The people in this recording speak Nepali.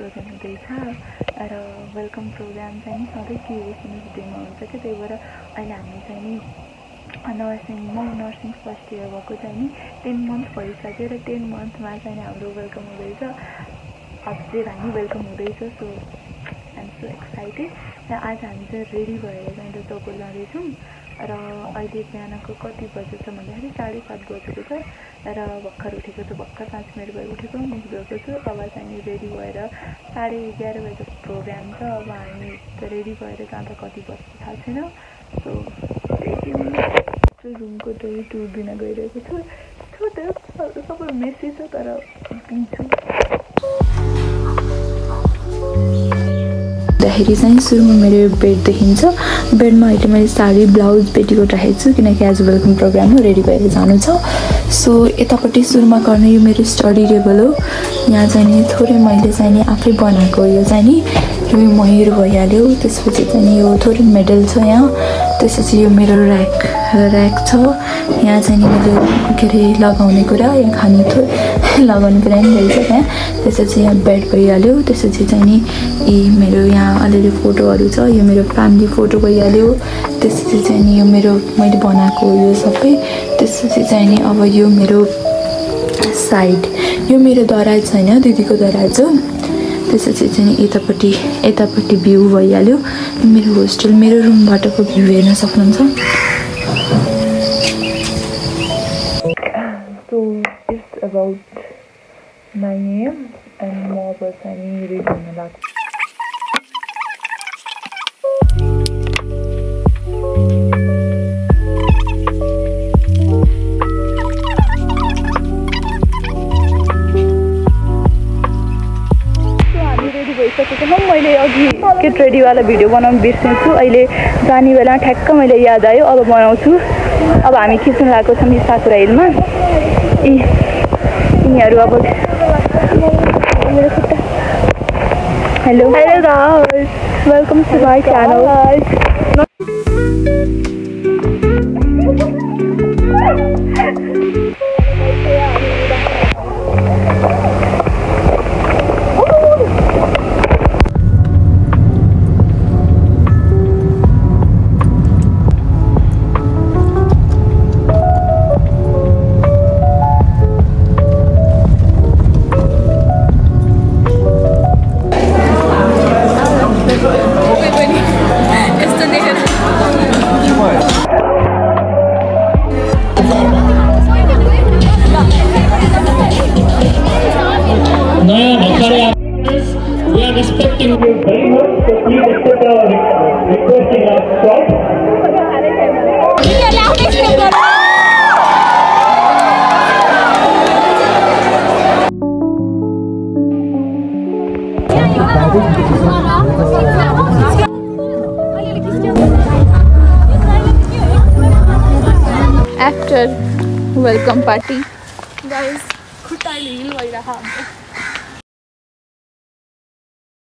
प्रोग्राम हुँदैछ र वेलकम प्रोग्राम चाहिँ सधैँ क्युएसएनएस डेमा हुन्छ कि त्यही भएर अहिले हामी चाहिँ नि नर्सिङ फर्स्ट इयर भएको चाहिँ नि 10 मन्थ भइसक्यो र 10 मन्थमा चाहिँ हाम्रो वेलकम हुँदैछ। अझै हामी वेलकम हुँदैछ। So I am so excited. र आज हामी चाहिँ रेडी भएर चाहिँ टोको जाँदैछौँ र अहिले बिहानको कति बजेछ भन्दाखेरि 7:30 बजेको छ र भर्खर उठेको छु। भर्खर 5 मिनट भयो उठेको, मुख धोएको छु। अब चाहिँ रेडी भएर 11:30 बजेको प्रोग्राम छ। अब हामी रेडी भएर जाँदा कति बज्छ थाहा छैन। सो रुमको डोरी टुर दिन गइरहेको छु। सबै मेसी छ तर पिन्छु।दाखेरि चाहिँ सुरुमा मेरो बेड देखिन्छ। बेडमा अहिले मैले साडी ब्लाउज पेटीकोट राखेको छु किनकि आज वेलकम प्रोग्राम हो, रेडी भएर जानु छ। सो यतापट्टि सुरुमा गर्ने यो मेरो स्टडी टेबल हो। यहाँ चाहिँ नि थोरै मैले चाहिँ नि आफै बनाएको यो चाहिँ नि यो मयूर भइहाल्यो। त्यसपछि चाहिँ नि यो थोरै मेडल छ यहाँ। त्यसपछि यो मेरो ऱ्याक छ। यहाँ चाहिँ नि मैले के अरे लगाउने कुरा, यहाँ खाने लगाउने कुरा नि रहेछ त्यहाँ। त्यसपछि यहाँ बेड भइहाल्यो। त्यसपछि चाहिँ नि मेरो यहाँ अलिअलि फोटोहरू छ। यो मेरो फ्यामिली फोटो भइहाल्यो। त्यसपछि चाहिँ नि यो मेरो मैले बनाएको यो सबै। त्यसपछि चाहिँ नि अब यो मेरो साइड, यो मेरो दराज छैन, दिदीको दराज हो। त्यसपछि चाहिँ यतापट्टि भ्यू भइहाल्यो। मेरो होस्टेल, मेरो रुमबाटको भ्यू हेर्न सक्नुहुन्छ। So it's about 9 AM and म अब चाहिँ रेडी हुन लाग्छु। मैले अघि गेट रेडीवाला भिडियो बनाउनु बिर्सेछु। अहिले जाने बेला ठ्याक्क मैले याद आयो, अब बनाउँछु। अब हामी खिच्न लागेको छौँ यो साकुरा हिलमा। यिनीहरू अब hello guys, welcome to my channel. Respecting you very much, so please accept our request in our shop. After welcome party, guys, खुट्टाले हिल भइरहेको